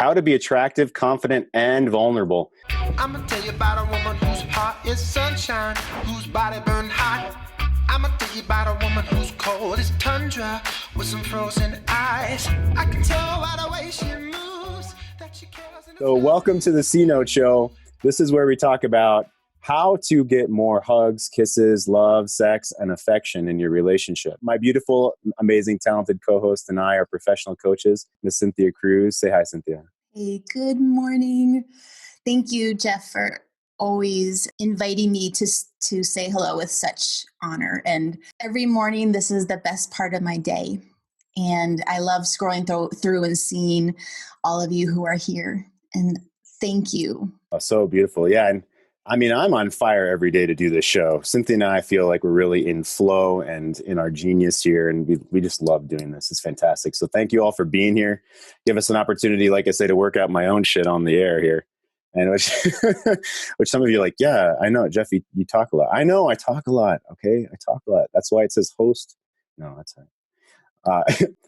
how to be attractive, confident, and vulnerable. I'm gonna tell you about a woman whose heart is sunshine, whose body burned hot. I'm gonna tell you about a woman who's cold as tundra with some frozen eyes. I can tell by the way she moves that she cares. So welcome to the C Note Show. This is where we talk about how to get more hugs, kisses, love, sex, and affection in your relationship. My beautiful, amazing, talented co-host and I are professional coaches, Miss Cynthia Cruz. Say hi, Cynthia. Hey, good morning. Thank you, Jeff, for always inviting me to say hello with such honor. And every morning, this is the best part of my day. And I love scrolling through and seeing all of you who are here. And thank you. Oh, so beautiful. Yeah. And I mean, I'm on fire every day to do this show. Cynthia and I feel like we're really in flow and in our genius here. And we just love doing this. It's fantastic. So thank you all for being here. Give us an opportunity, like I say, to work out my own shit on the air here. And which some of you are like, yeah, I know, Jeff, you talk a lot. I know I talk a lot. Okay. I talk a lot. That's why it says host. No, that's right.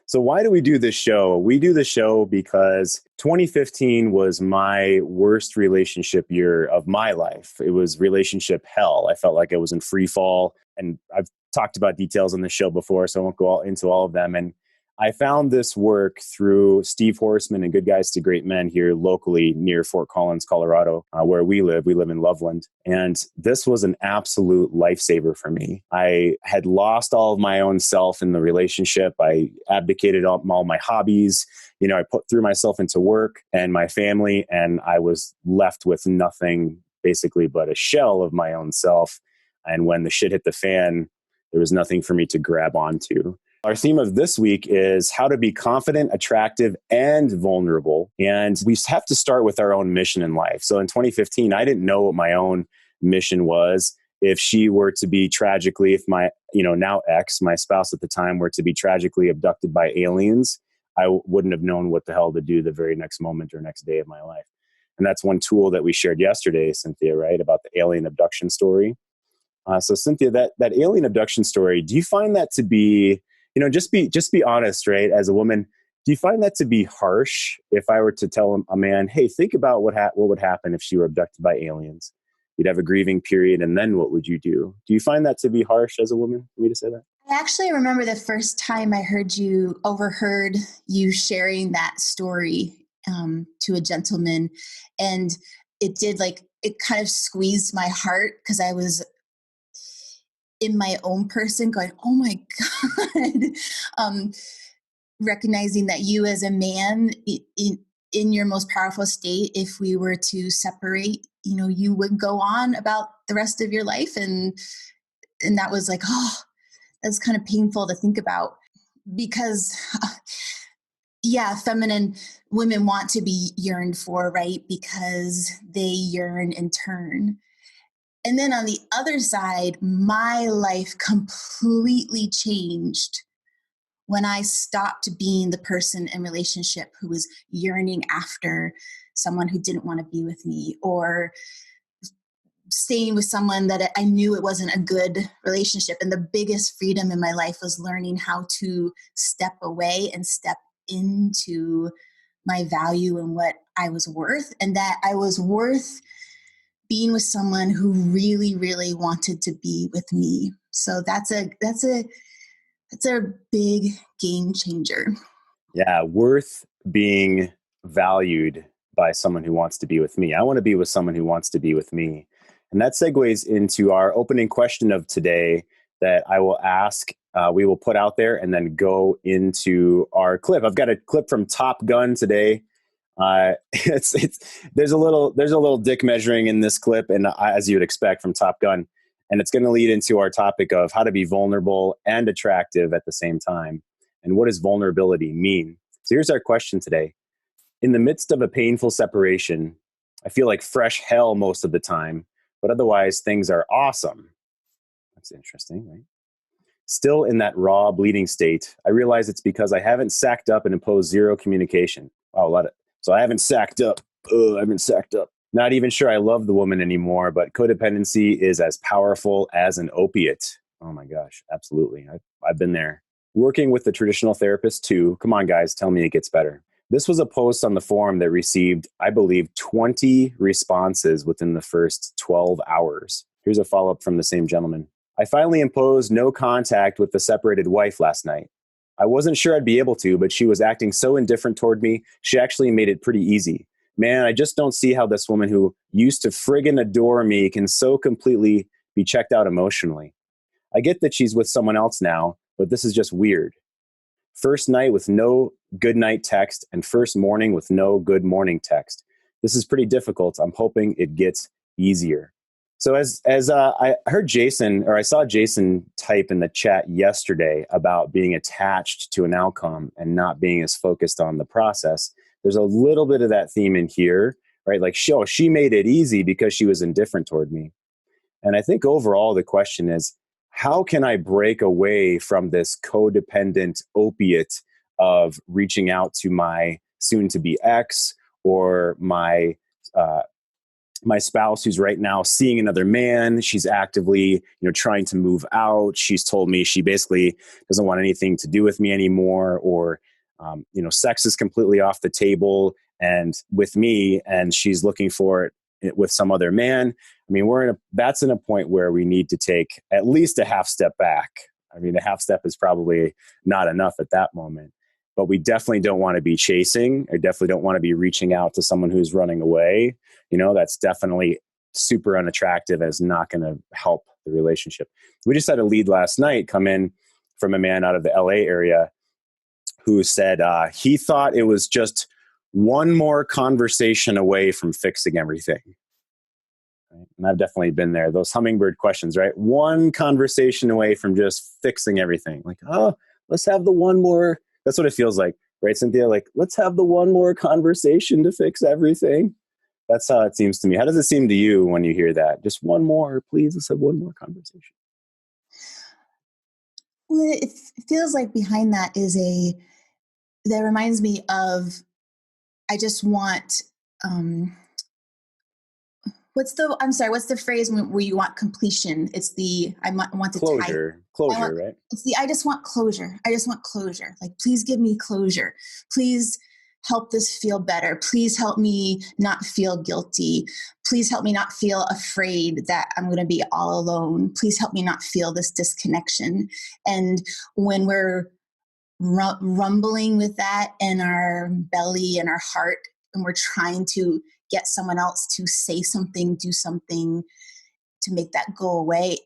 So why do we do this show? We do the show because 2015 was my worst relationship year of my life. It was relationship hell. I felt like I was in free fall, and I've talked about details on the show before, so I won't go into all of them. And I found this work through Steve Horseman and Good Guys to Great Men here locally near Fort Collins, Colorado, where we live. We live in Loveland. And this was an absolute lifesaver for me. I had lost all of my own self in the relationship. I abdicated all my hobbies. You know, I threw myself into work and my family, and I was left with nothing basically but a shell of my own self. And when the shit hit the fan, there was nothing for me to grab onto. Our theme of this week is how to be confident, attractive, and vulnerable. And we have to start with our own mission in life. So in 2015, I didn't know what my own mission was. If she were to be tragically, if my, now ex, my spouse at the time, were to be tragically abducted by aliens, I wouldn't have known what the hell to do the very next moment or next day of my life. And that's one tool that we shared yesterday, Cynthia, right? About the alien abduction story. So Cynthia, that alien abduction story, do you find that to be, just be honest, right? As a woman, do you find that to be harsh? If I were to tell a man, hey, think about what would happen if she were abducted by aliens? You'd have a grieving period, and then what would you do? Do you find that to be harsh as a woman for me to say that? I actually remember the first time I overheard you sharing that story to a gentleman, and it kind of squeezed my heart because I was in my own person going, oh my God, recognizing that you as a man in your most powerful state, if we were to separate, you would go on about the rest of your life. And that was like, oh, that's kind of painful to think about because, feminine women want to be yearned for, right? Because they yearn in turn. And then on the other side, my life completely changed when I stopped being the person in relationship who was yearning after someone who didn't want to be with me, or staying with someone that I knew it wasn't a good relationship. And the biggest freedom in my life was learning how to step away and step into my value and what I was worth, and that I was worth being with someone who really, really wanted to be with me. So that's a big game changer. Yeah, worth being valued by someone who wants to be with me. I want to be with someone who wants to be with me. And that segues into our opening question of today that I will ask, we will put out there and then go into our clip. I've got a clip from Top Gun today. There's a little dick measuring in this clip, and as you'd expect from Top Gun, and it's going to lead into our topic of how to be vulnerable and attractive at the same time, and what does vulnerability mean? So here's our question today. In the midst of a painful separation, I feel like fresh hell most of the time, but otherwise things are awesome. That's interesting, right? Still in that raw bleeding state, I realize it's because I haven't sacked up and imposed zero communication. Wow, so I haven't sacked up. Not even sure I love the woman anymore, but codependency is as powerful as an opiate. Oh my gosh, absolutely. I've been there. Working with the traditional therapist too. Come on, guys, tell me it gets better. This was a post on the forum that received, I believe, 20 responses within the first 12 hours. Here's a follow-up from the same gentleman. I finally imposed no contact with the separated wife last night. I wasn't sure I'd be able to, but she was acting so indifferent toward me, she actually made it pretty easy. Man, I just don't see how this woman who used to friggin' adore me can so completely be checked out emotionally. I get that she's with someone else now, but this is just weird. First night with no good night text and first morning with no good morning text. This is pretty difficult. I'm hoping it gets easier. So as I heard Jason, or I saw Jason type in the chat yesterday about being attached to an outcome and not being as focused on the process, there's a little bit of that theme in here, right? Like, she made it easy because she was indifferent toward me. And I think overall the question is, how can I break away from this codependent opiate of reaching out to my soon-to-be ex or my spouse who's right now seeing another man? She's actively, trying to move out. She's told me she basically doesn't want anything to do with me anymore, or sex is completely off the table and with me, and she's looking for it with some other man. I mean, that's in a point where we need to take at least a half step back. I mean, the half step is probably not enough at that moment, but we definitely don't want to be chasing, or definitely don't want to be reaching out to someone who's running away. That's definitely super unattractive and is not going to help the relationship. We just had a lead last night come in from a man out of the LA area who said he thought it was just one more conversation away from fixing everything. Right? And I've definitely been there. Those hummingbird questions, right? One conversation away from just fixing everything. Like, let's have the one more. That's what it feels like, right, Cynthia? Like, let's have the one more conversation to fix everything. That's how it seems to me. How does it seem to you when you hear that? Just one more, please. Let's have one more conversation. Well, it feels like behind that that reminds me of, I just want, what's the phrase where you want completion? It's I want to closure, right? It's I just want closure. I just want closure. Like, please give me closure. Please help this feel better. Please help me not feel guilty. Please help me not feel afraid that I'm going to be all alone. Please help me not feel this disconnection. And when we're rumbling with that in our belly and our heart, and we're trying to get someone else to say something, do something to make that go away,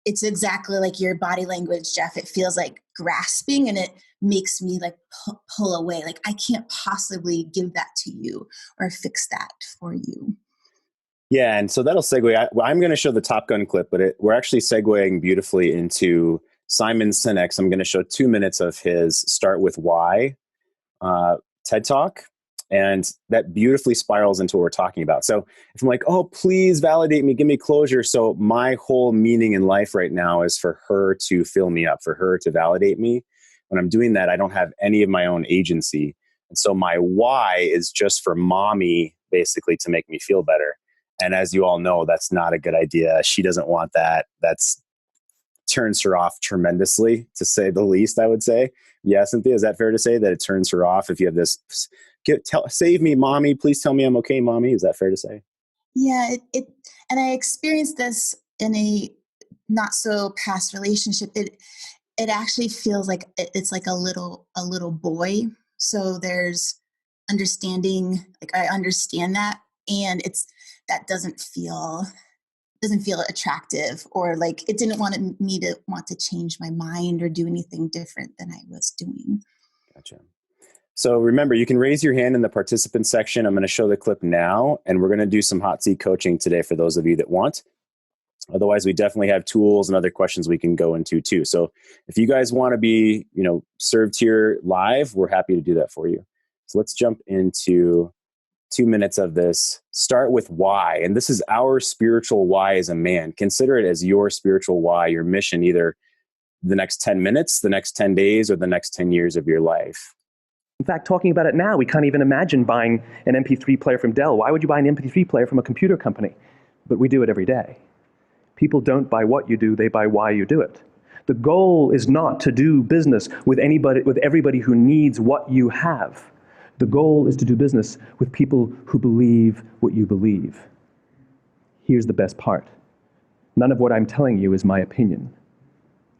it's exactly like your body language, Jeff. It feels like grasping, and it makes me like pull away. Like, I can't possibly give that to you or fix that for you. Yeah, and so that'll segue. I'm going to show the Top Gun clip, but we're actually segueing beautifully into Simon Sinek's. I'm going to show 2 minutes of his Start With Why TED Talk. And that beautifully spirals into what we're talking about. So if I'm like, oh, please validate me, give me closure. So my whole meaning in life right now is for her to fill me up, for her to validate me. When I'm doing that, I don't have any of my own agency. And so my why is just for mommy, basically, to make me feel better. And as you all know, that's not a good idea. She doesn't want that. That's turns her off tremendously, to say the least, I would say. Yeah, Cynthia, is that fair to say that it turns her off if you have this, save me, mommy, please tell me I'm okay, mommy? Is that fair to say? Yeah, and I experienced this in a not so past relationship. It actually feels like it's like a little boy. So there's understanding, like, I understand that, and that doesn't feel attractive, or like it didn't want me to want to change my mind or do anything different than I was doing. Gotcha. So remember, you can raise your hand in the participant section. I'm going to show the clip now, and we're going to do some hot seat coaching today for those of you that want. Otherwise, we definitely have tools and other questions we can go into too. So if you guys want to be, served here live, we're happy to do that for you. So let's jump into 2 minutes of this. Start with why. And this is our spiritual why as a man. Consider it as your spiritual why, your mission, either the next 10 minutes, the next 10 days, or the next 10 years of your life. In fact, talking about it now, we can't even imagine buying an MP3 player from Dell. Why would you buy an MP3 player from a computer company? But we do it every day. People don't buy what you do, they buy why you do it. The goal is not to do business with everybody who needs what you have. The goal is to do business with people who believe what you believe. Here's the best part. None of what I'm telling you is my opinion.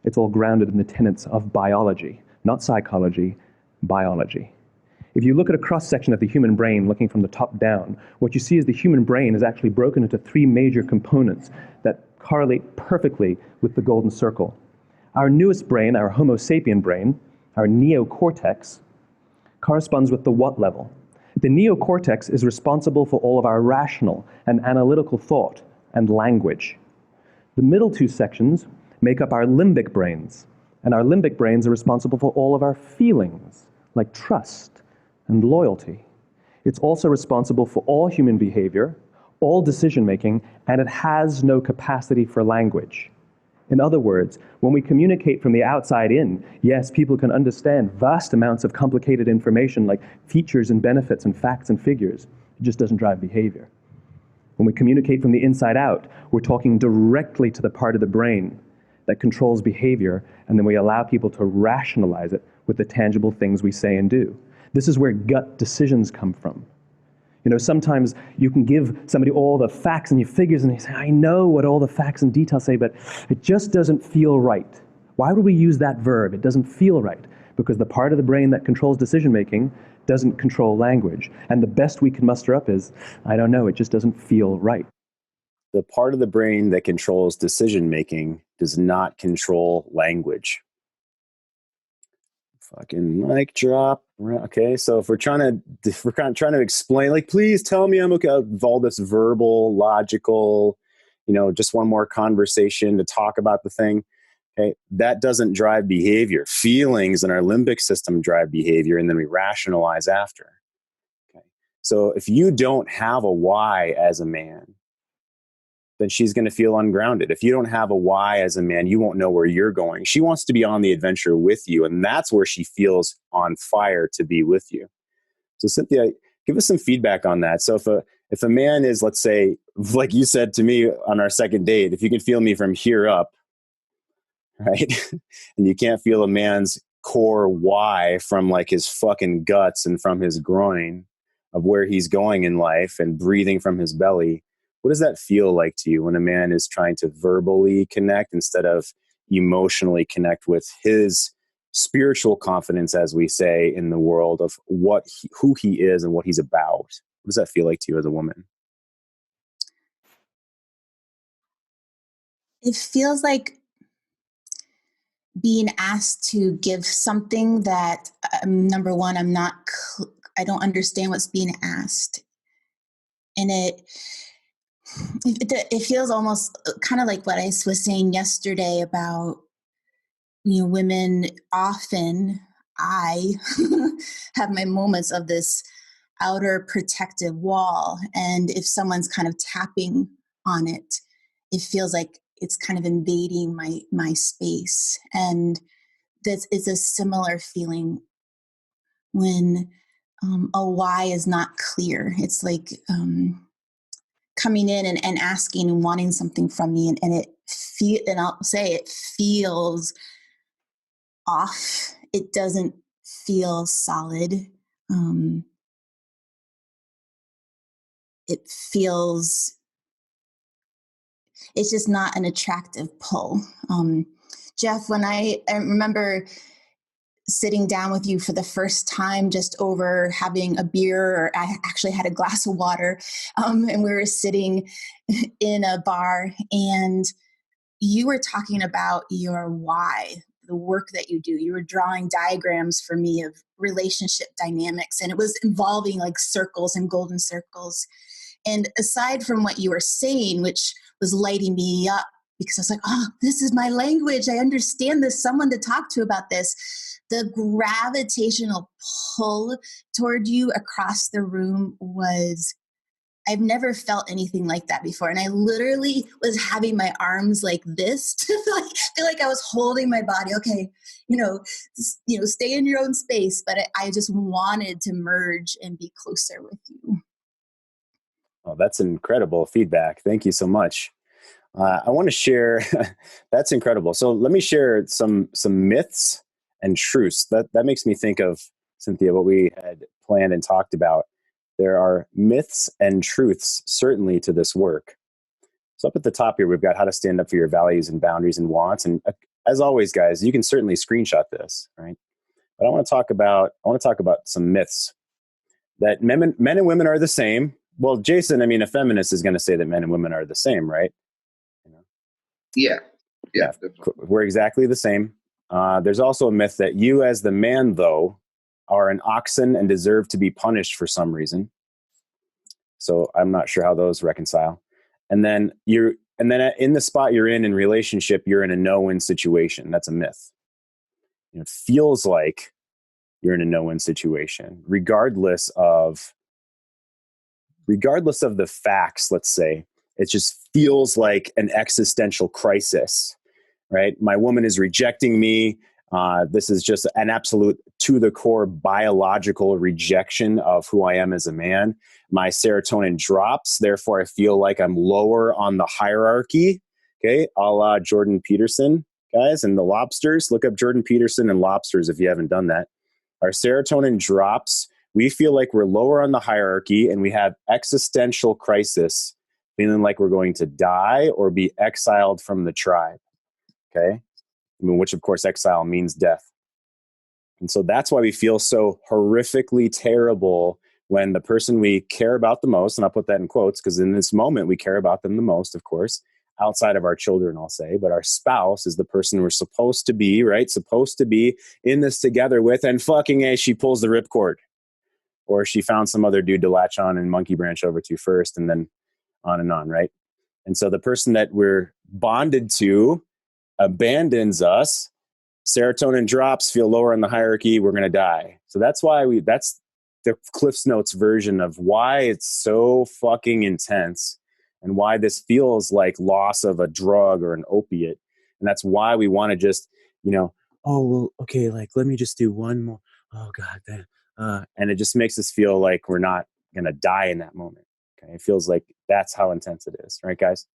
It's all grounded in the tenets of biology, not psychology, biology. If you look at a cross-section of the human brain, looking from the top down, what you see is the human brain is actually broken into three major components that correlate perfectly with the golden circle. Our newest brain, our Homo sapien brain, our neocortex, corresponds with the what level. The neocortex is responsible for all of our rational and analytical thought and language. The middle two sections make up our limbic brains, and our limbic brains are responsible for all of our feelings, like trust and loyalty. It's also responsible for all human behavior, all decision-making, and it has no capacity for language. In other words, when we communicate from the outside in, yes, people can understand vast amounts of complicated information like features and benefits and facts and figures. It just doesn't drive behavior. When we communicate from the inside out, we're talking directly to the part of the brain that controls behavior, and then we allow people to rationalize it with the tangible things we say and do. This is where gut decisions come from. You know, sometimes you can give somebody all the facts and your figures and they say, I know what all the facts and details say, but it just doesn't feel right. Why would we use that verb? It doesn't feel right. Because the part of the brain that controls decision-making doesn't control language. And the best we can muster up is, I don't know, it just doesn't feel right. The part of the brain that controls decision-making does not control language. Fucking mic drop. Okay, so if we're trying to explain, like, please tell me I'm okay with all this verbal, logical, just one more conversation to talk about the thing. Okay, that doesn't drive behavior. Feelings in our limbic system drive behavior, and then we rationalize after. Okay, so if you don't have a why as a man, then she's going to feel ungrounded. If you don't have a why as a man, you won't know where you're going. She wants to be on the adventure with you, and that's where she feels on fire to be with you. So Cynthia, give us some feedback on that. So if a man is, let's say, like you said to me on our second date, if you can feel me from here up, right? And you can't feel a man's core why from like his fucking guts and from his groin of where he's going in life and breathing from his belly. What does that feel like to you when a man is trying to verbally connect instead of emotionally connect with his spiritual confidence, as we say in the world, of who he is and what he's about? What does that feel like to you as a woman? It feels like being asked to give something that, number one, I don't understand what's being asked. And it feels almost kind of like what I was saying yesterday about, women often, I have my moments of this outer protective wall. And if someone's kind of tapping on it, it feels like it's kind of invading my space. And this is a similar feeling when a why is not clear. It's like coming in and asking and wanting something from me, and I'll say it feels off. It doesn't feel solid. It feels, it's just not an attractive pull. Jeff, when I remember sitting down with you for the first time, just over having a beer, or I actually had a glass of water, and we were sitting in a bar, and you were talking about your why, the work that you do. You were drawing diagrams for me of relationship dynamics, and it was involving like circles and golden circles. And aside from what you were saying, which was lighting me up, because I was like, oh, this is my language. I understand this. Someone to talk to about this. The gravitational pull toward you across the room I've never felt anything like that before. And I literally was having my arms like this to feel like I was holding my body. Okay, stay in your own space. But I just wanted to merge and be closer with you. Oh, that's incredible feedback. Thank you so much. I want to share. That's incredible. So let me share some myths and truths. That makes me think of, Cynthia, what we had planned and talked about. There are myths and truths certainly to this work. So up at the top here, we've got how to stand up for your values and boundaries and wants. And as always, guys, you can certainly screenshot this, right? But I want to talk about some myths that men and women are the same. Well, Jason, I mean, a feminist is going to say that men and women are the same, right? Yeah. We're exactly the same. There's also a myth that you as the man, though, are an oxen and deserve to be punished for some reason. So I'm not sure how those reconcile. And then in the spot you're in relationship, you're in a no-win situation. That's a myth. It feels like you're in a no-win situation, regardless of the facts. Let's say it just feels like an existential crisis, right? My woman is rejecting me. This is just an absolute to the core biological rejection of who I am as a man. My serotonin drops. Therefore, I feel like I'm lower on the hierarchy. Okay. A la Jordan Peterson, guys, and the lobsters. Look up Jordan Peterson and lobsters if you haven't done that. Our serotonin drops. We feel like we're lower on the hierarchy and we have existential crisis, feeling like we're going to die or be exiled from the tribe. Okay. I mean, which of course exile means death. And so that's why we feel so horrifically terrible when the person we care about the most, and I'll put that in quotes because in this moment we care about them the most, of course, outside of our children, I'll say, but our spouse is the person we're supposed to be, right? Supposed to be in this together with, and fucking she pulls the ripcord, or she found some other dude to latch on and monkey branch over to first, and then on, right? And so the person that we're bonded to abandons us, serotonin drops, feel lower in the hierarchy, we're going to die. So that's the Cliff's Notes version of why it's so fucking intense and why this feels like loss of a drug or an opiate. And that's why we want to just, oh, well, okay, like, let me just do one more. Oh, God. And it just makes us feel like we're not going to die in that moment. Okay. It feels like that's how intense it is. Right, guys?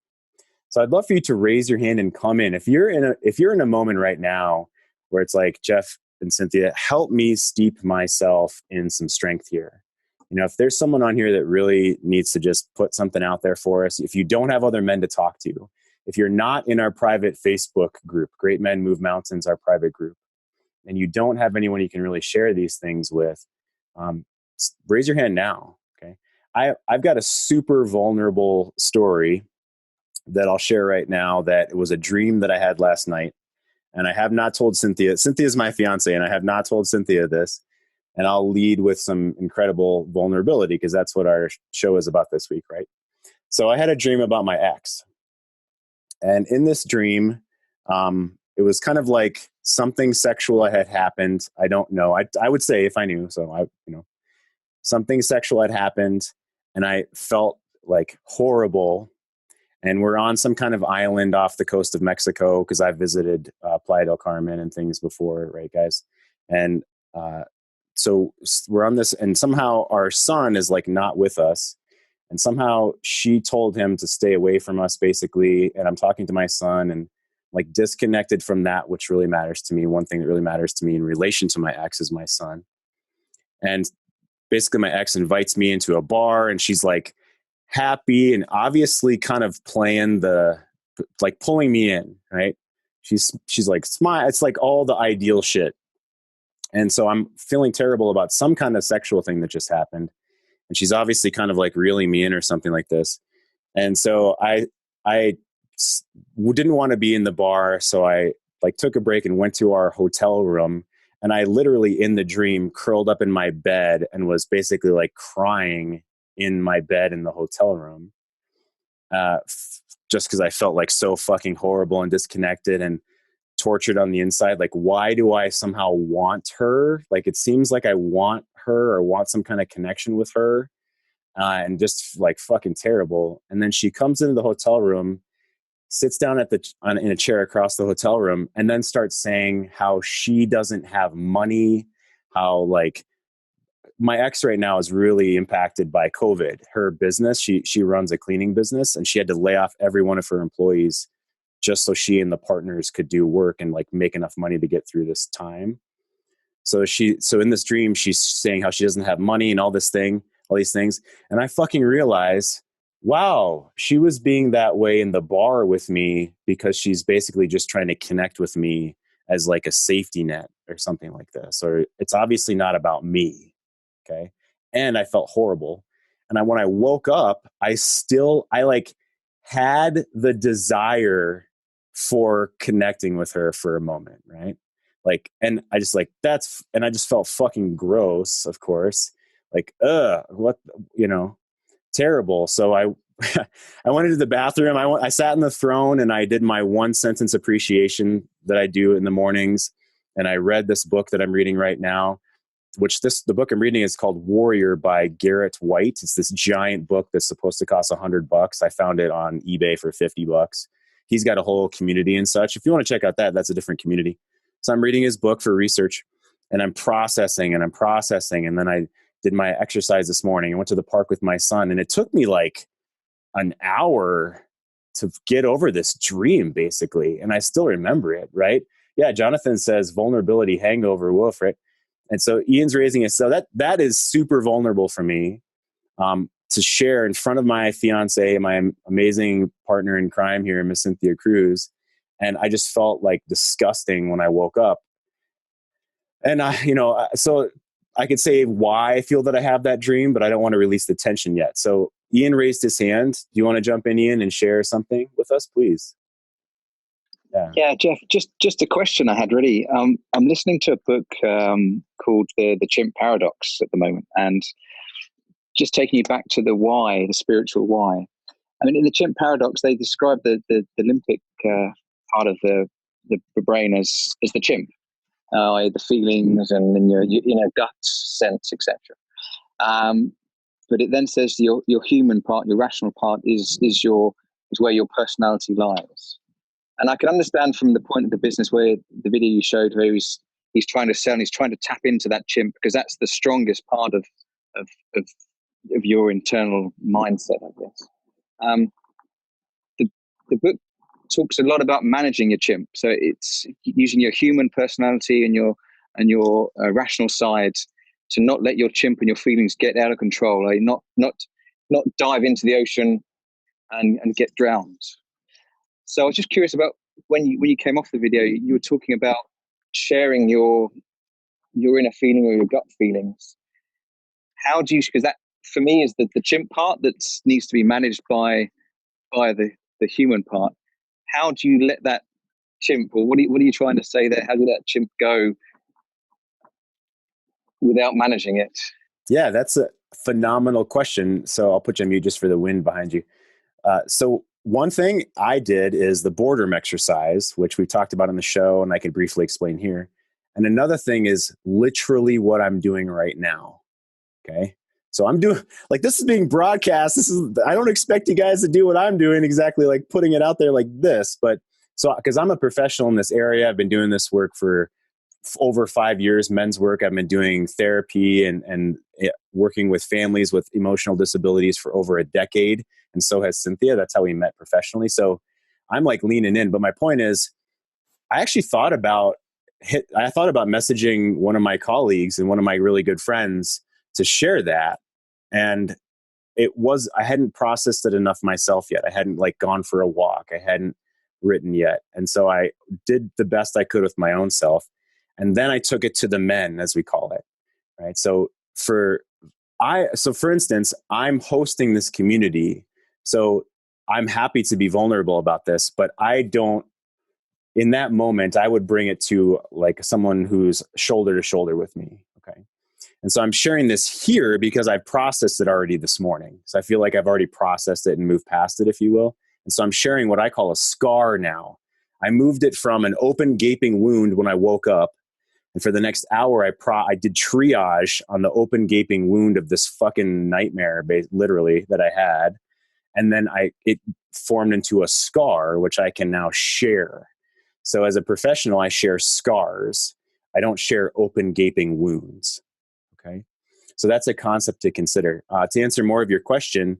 So I'd love for you to raise your hand and come in. If you're in a moment right now where it's like, Jeff and Cynthia, help me steep myself in some strength here. If there's someone on here that really needs to just put something out there for us, if you don't have other men to talk to, if you're not in our private Facebook group, Great Men Move Mountains, our private group, and you don't have anyone you can really share these things with, raise your hand now. Okay. I've got a super vulnerable story that I'll share right now that it was a dream that I had last night. And I have not told Cynthia. Cynthia is my fiance, and I have not told Cynthia this. And I'll lead with some incredible vulnerability because that's what our show is about this week, right? So I had a dream about my ex. And in this dream, it was kind of like something sexual had happened. I don't know. I would say if I knew. So something sexual had happened, and I felt like horrible. And we're on some kind of island off the coast of Mexico because I've visited Playa del Carmen and things before, right, guys? And so we're on this, and somehow our son is like not with us. And somehow she told him to stay away from us, basically. And I'm talking to my son and like disconnected from that, which really matters to me. One thing that really matters to me in relation to my ex is my son. And basically my ex invites me into a bar, and she's like happy and obviously kind of playing pulling me in, right? She's like, smile. It's like all the ideal shit. And so I'm feeling terrible about some kind of sexual thing that just happened. And she's obviously kind of like reeling me in or something like this. And so I didn't want to be in the bar. So I like took a break and went to our hotel room. And I literally in the dream curled up in my bed and was basically like crying in my bed in the hotel room. Just because I felt like so fucking horrible and disconnected and tortured on the inside. Like, why do I somehow want her? Like, it seems like I want her or want some kind of connection with her, and just like fucking terrible. And then she comes into the hotel room, sits down in a chair across the hotel room, and then starts saying how she doesn't have money, how like my ex right now is really impacted by COVID. Her business, she runs a cleaning business, and she had to lay off every one of her employees just so she and the partners could do work and like make enough money to get through this time. So in this dream, she's saying how she doesn't have money and all these things. And I fucking realize, wow, she was being that way in the bar with me because she's basically just trying to connect with me as like a safety net or something like this. Or it's obviously not about me. Okay. And I felt horrible. And when I woke up, I like had the desire for connecting with her for a moment. Right. Like, and I just like, and I just felt fucking gross, of course. Like, what, terrible. So I went into the bathroom. I sat in the throne and I did my 1 sentence appreciation that I do in the mornings. And I read this book that I'm reading right now, the book I'm reading is called Warrior by Garrett White. It's this giant book that's supposed to cost $100. I found it on eBay for $50. He's got a whole community and such. If you want to check out that's a different community. So I'm reading his book for research, and I'm processing. And then I did my exercise this morning. I went to the park with my son, and it took me like an hour to get over this dream, basically. And I still remember it, right? Yeah, Jonathan says vulnerability hangover, woof, right? And so Ian's raising it. So that is super vulnerable for me to share in front of my fiance, my amazing partner in crime here, Miss Cynthia Cruz. And I just felt like disgusting when I woke up. And so I could say why I feel that I have that dream, but I don't want to release the tension yet. So Ian raised his hand. Do you want to jump in, Ian, and share something with us, please? Yeah, Jeff, just a question I had really. I'm listening to a book called The Chimp Paradox at the moment, and just taking you back to the why, the spiritual why. I mean, in The Chimp Paradox, they describe the limbic part of the brain as the chimp, the feelings and in your gut sense, etc. But it then says your human part, your rational part, is where your personality lies. And I can understand from the point of the business where the video you showed, where he's trying to sell, and he's trying to tap into that chimp because that's the strongest part of your internal mindset, I guess. The book talks a lot about managing your chimp. So it's using your human personality and your rational side to not let your chimp and your feelings get out of control. Like not dive into the ocean and get drowned. So I was just curious about when you came off the video, you were talking about sharing your inner feeling or your gut feelings. How do you? Because that for me is the chimp part that needs to be managed by the human part. How do you let that chimp, or what are you trying to say there? How do that chimp go without managing it? Yeah, that's a phenomenal question. So I'll put you on mute just for the wind behind you. So one thing I did is the Boardroom exercise, which we talked about on the show, and I could briefly explain here. And another thing is literally what I'm doing right now. Okay. So I'm doing like this is being broadcast. I don't expect you guys to do what I'm doing exactly, like putting it out there like this. But so because I'm a professional in this area, I've been doing this work for over 5 years, men's work. I've been doing therapy and working with families with emotional disabilities for over a decade. And so has Cynthia. That's how we met professionally. So I'm like leaning in. But my point is, I actually thought about messaging one of my colleagues and one of my really good friends to share that. And I hadn't processed it enough myself yet. I hadn't like gone for a walk. I hadn't written yet. And so I did the best I could with my own self. And then I took it to the men, as we call it. Right. So for instance, I'm hosting this community. So I'm happy to be vulnerable about this, but in that moment, I would bring it to like someone who's shoulder to shoulder with me. Okay. And so I'm sharing this here because I processed it already this morning. So I feel like I've already processed it and moved past it, if you will. And so I'm sharing what I call a scar now. I moved it from an open gaping wound when I woke up. And for the next hour, I did triage on the open gaping wound of this fucking nightmare, literally, that I had. And then it formed into a scar, which I can now share. So as a professional, I share scars. I don't share open gaping wounds. Okay. So that's a concept to consider. To answer more of your question,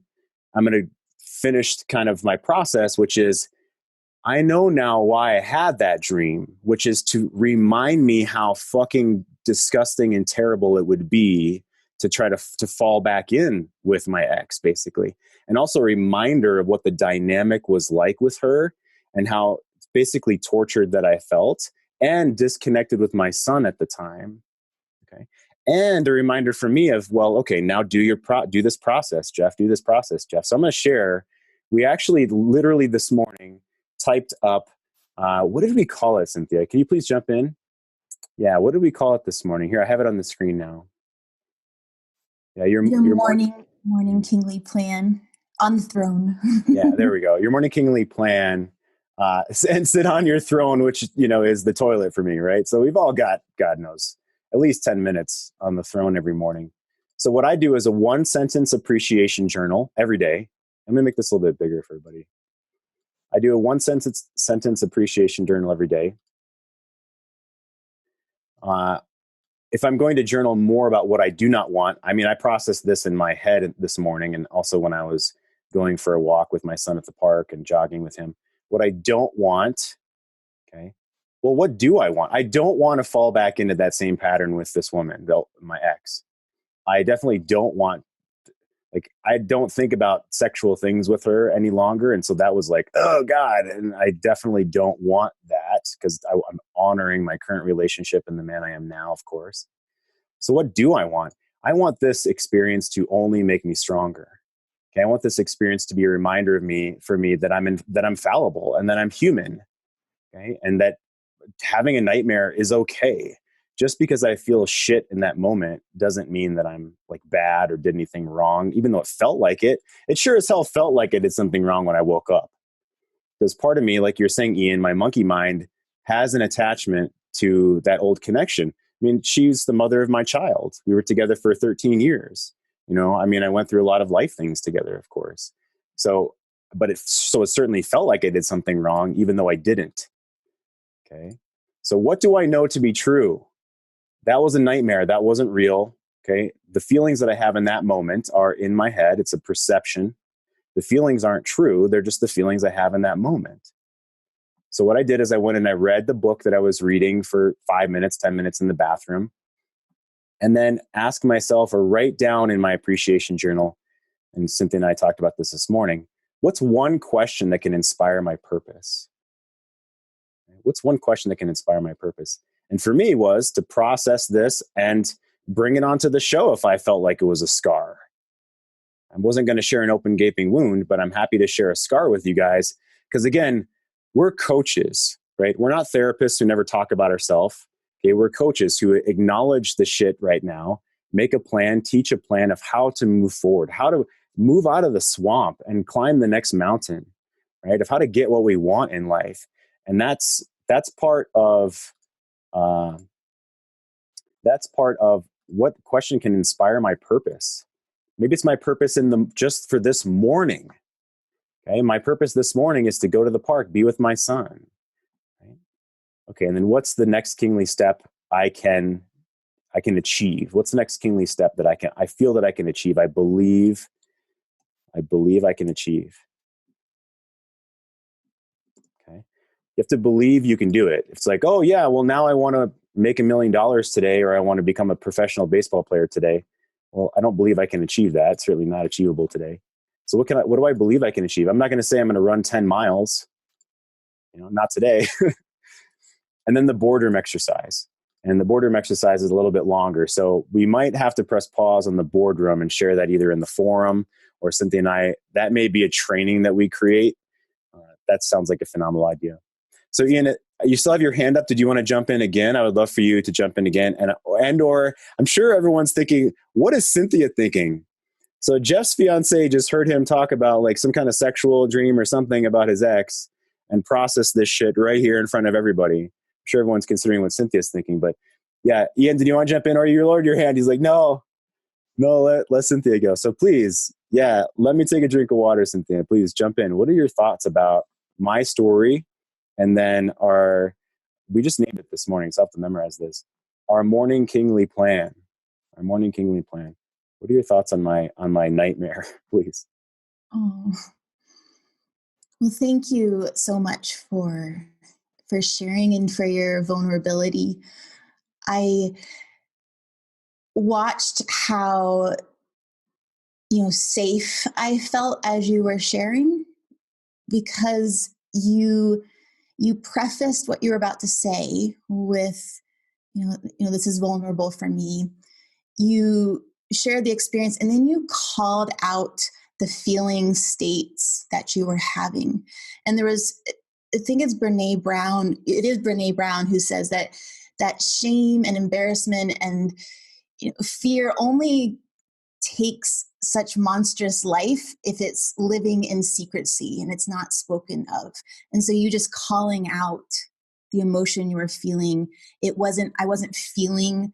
I'm going to finish kind of my process, which is I know now why I had that dream, which is to remind me how fucking disgusting and terrible it would be to try to fall back in with my ex, basically. And also a reminder of what the dynamic was like with her and how basically tortured that I felt and disconnected with my son at the time. Okay. And a reminder for me of, well, okay, now do this process, Jeff, do this process, Jeff. So I'm going to share, we actually literally this morning typed up, what did we call it, Cynthia? Can you please jump in? Yeah, what did we call it this morning? Here, I have it on the screen now. Yeah, your morning kingly plan on the throne. Yeah, there we go. Your morning kingly plan, and sit on your throne, which, is the toilet for me, right? So we've all got, God knows, at least 10 minutes on the throne every morning. So what I do is a 1-sentence appreciation journal every day. I'm going to make this a little bit bigger for everybody. I do a 1-sentence appreciation journal every day. If I'm going to journal more about what I do not want, I processed this in my head this morning, and also when I was going for a walk with my son at the park and jogging with him. What I don't want, okay, well, what do I want? I don't want to fall back into that same pattern with this woman, my ex. I definitely don't want, I don't think about sexual things with her any longer. And so that was like, oh God. And I definitely don't want that because I'm honoring my current relationship and the man I am now, of course. So what do I want? I want this experience to only make me stronger. Okay. I want this experience to be a reminder for me that I'm fallible and that I'm human. Okay. And that having a nightmare is okay. Just because I feel shit in that moment doesn't mean that I'm like bad or did anything wrong, even though it felt like it. It sure as hell felt like I did something wrong when I woke up. Because part of me, like you're saying, Ian, my monkey mind has an attachment to that old connection. She's the mother of my child. We were together for 13 years. I went through a lot of life things together, of course. So it certainly felt like I did something wrong, even though I didn't. Okay. So what do I know to be true? That was a nightmare. That wasn't real. Okay. The feelings that I have in that moment are in my head. It's a perception. The feelings aren't true. They're just the feelings I have in that moment. So what I did is I went and I read the book that I was reading for 5 minutes, 10 minutes in the bathroom, and then ask myself or write down in my appreciation journal. And Cynthia and I talked about this morning. What's one question that can inspire my purpose? What's one question that can inspire my purpose? And for me was to process this and bring it onto the show if I felt like it was a scar. I wasn't going to share an open gaping wound, but I'm happy to share a scar with you guys. Because again, we're coaches, right? We're not therapists who never talk about ourselves. Okay, we're coaches who acknowledge the shit right now, make a plan, teach a plan of how to move forward, how to move out of the swamp and climb the next mountain, right? Of how to get what we want in life. And that's part of what question can inspire my purpose. Maybe it's my purpose just for this morning. Okay, my purpose this morning is to go to the park, be with my son. Right? Okay, and then what's the next kingly step I can achieve? What's the next kingly step that I feel that I can achieve? I believe I can achieve. Okay, you have to believe you can do it. It's like, oh yeah, well now I want to make $1 million today, or I want to become a professional baseball player today. Well, I don't believe I can achieve that. It's certainly not achievable today. So what do I believe I can achieve? I'm not going to say I'm going to run 10 miles, not today. And then the boardroom exercise. And the boardroom exercise is a little bit longer. So we might have to press pause on the boardroom and share that either in the forum or Cynthia and I. That may be a training that we create. That sounds like a phenomenal idea. So Ian, you still have your hand up. Did you want to jump in again? I would love for you to jump in again. And/or I'm sure everyone's thinking, what is Cynthia thinking? So Jeff's fiance just heard him talk about like some kind of sexual dream or something about his ex and process this shit right here in front of everybody. I'm sure everyone's considering what Cynthia's thinking, but yeah, Ian, did you want to jump in, or you lowered your hand? He's like, no, let Cynthia go. So please, yeah, let me take a drink of water, Cynthia. Please jump in. What are your thoughts about my story? And then we just named it this morning, so I have to memorize this. Our morning kingly plan. What are your thoughts on my nightmare, please? Oh, well, thank you so much for sharing and for your vulnerability. I watched how safe I felt as you were sharing, because you prefaced what you were about to say with, this is vulnerable for me. You shared the experience, and then you called out the feeling states that you were having. And there was, I think it's Brene Brown. It is Brene Brown who says that shame and embarrassment and fear only takes such monstrous life if it's living in secrecy and it's not spoken of. And so you just calling out the emotion you were feeling, I wasn't feeling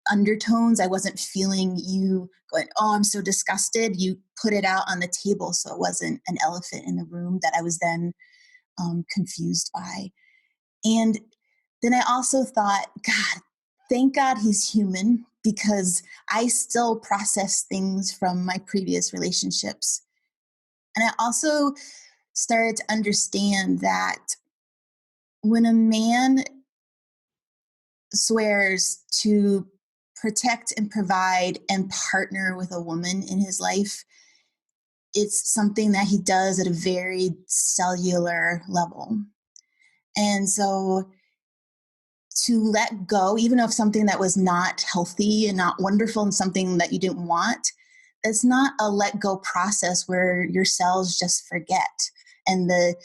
undertones. I wasn't feeling you going, oh, I'm so disgusted. You put it out on the table. So it wasn't an elephant in the room that I was then confused by. And then I also thought, God, thank God he's human, because I still process things from my previous relationships. And I also started to understand that when a man swears to protect and provide and partner with a woman in his life, it's something that he does at a very cellular level. And so to let go, even of something that was not healthy and not wonderful and something that you didn't want, it's not a let go process where your cells just forget, and the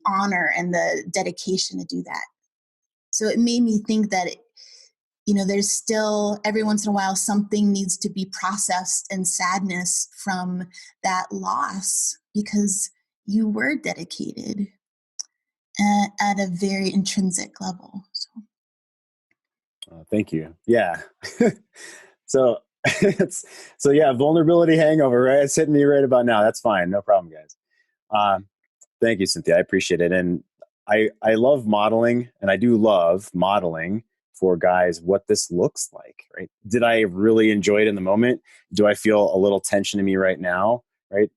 honor and the dedication to do that. So it made me think that, there's still every once in a while something needs to be processed, and sadness from that loss, because you were dedicated at a very intrinsic level. So. Thank you. Yeah. So vulnerability hangover, right? It's hitting me right about now. That's fine. No problem, guys. Thank you, Cynthia. I appreciate it. And I love modeling, and I do love modeling for guys what this looks like, right? Did I really enjoy it in the moment? Do I feel a little tension in me right now? Right.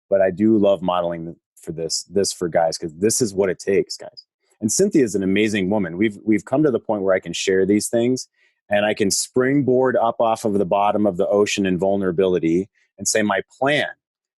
But I do love modeling for this for guys, because this is what it takes, guys. And Cynthia is an amazing woman. We've come to the point where I can share these things, and I can springboard up off of the bottom of the ocean in vulnerability and say my plan.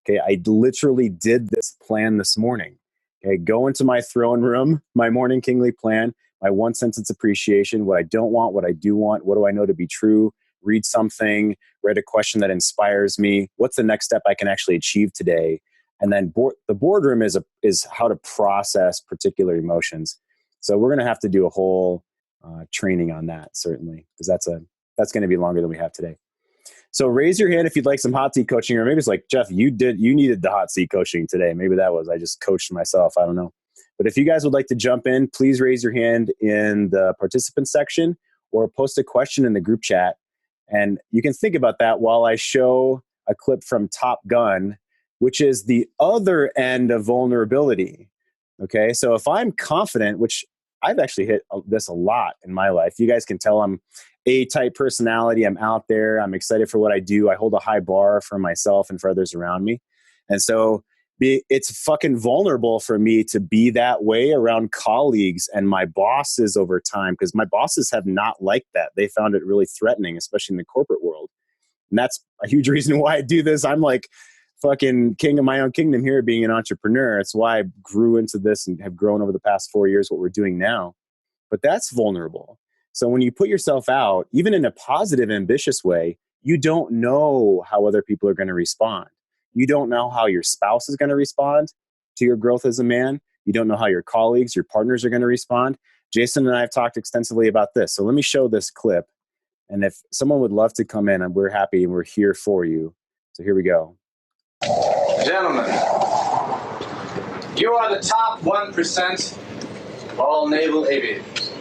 Okay, I literally did this plan this morning. Okay, go into my throne room, my morning kingly plan, my one sentence appreciation, what I don't want, what I do want, what do I know to be true, read something, read a question that inspires me, what's the next step I can actually achieve today. And then the boardroom is how to process particular emotions. So we're going to have to do a whole training on that, certainly, because that's going to be longer than we have today. So raise your hand if you'd like some hot seat coaching, or maybe it's like, Jeff, you needed the hot seat coaching today. Maybe I just coached myself. I don't know. But if you guys would like to jump in, please raise your hand in the participant section or post a question in the group chat. And you can think about that while I show a clip from Top Gun, which is the other end of vulnerability. Okay, so if I'm confident, which I've actually hit this a lot in my life, you guys can tell I'm A-type personality. I'm out there. I'm excited for what I do. I hold a high bar for myself and for others around me. And so it's fucking vulnerable for me to be that way around colleagues and my bosses over time, because my bosses have not liked that. They found it really threatening, especially in the corporate world. And that's a huge reason why I do this. I'm like fucking king of my own kingdom here, being an entrepreneur. It's why I grew into this and have grown over the past 4 years what we're doing now. But that's vulnerable. So when you put yourself out, even in a positive, ambitious way, you don't know how other people are going to respond. You don't know how your spouse is going to respond to your growth as a man. You don't know how your colleagues, your partners are going to respond. Jason and I have talked extensively about this. So let me show this clip. And if someone would love to come in, we're happy and we're here for you. So here we go. Gentlemen, you are the top 1% of all naval aviators.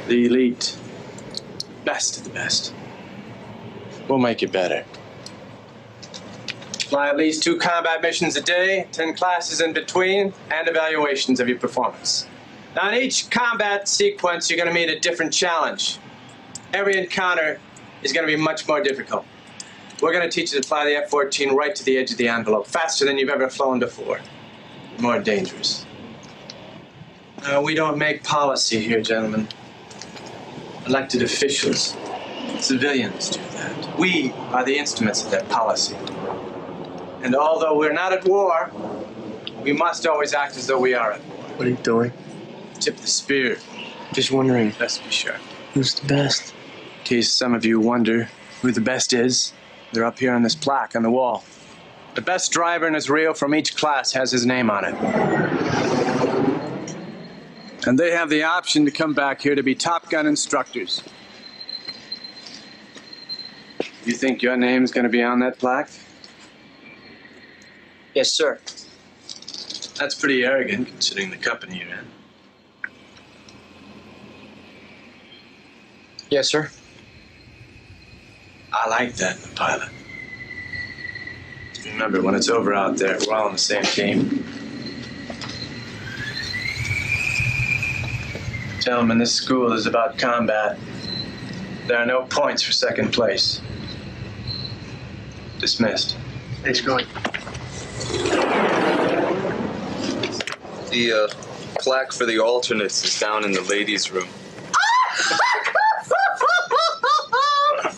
The elite. Best of the best. We'll make you better. Fly at least 2 combat missions a day, 10 classes in between, and evaluations of your performance. Now, in each combat sequence, you're going to meet a different challenge. Every encounter is going to be much more difficult. We're going to teach you to fly the F-14 right to the edge of the envelope, faster than you've ever flown before. More dangerous. We don't make policy here, gentlemen. Elected officials, civilians do that. We are the instruments of that policy. And although we're not at war, we must always act as though we are at war. What are you doing? Tip the spear. Just wondering, Let's be sure. who's the best? In case some of you wonder who the best is, they're up here on this plaque on the wall. The best driver in his reel from each class has his name on it. And they have the option to come back here to be Top Gun instructors. You think your name's going to be on that plaque? Yes, sir. That's pretty arrogant, considering the company you're in. Yes, sir. I like that in a pilot. Remember, when it's over out there, we're all on the same team. Gentlemen, this school is about combat. There are no points for second place. Dismissed. Thanks, going. The plaque for the alternates is down in the ladies' room.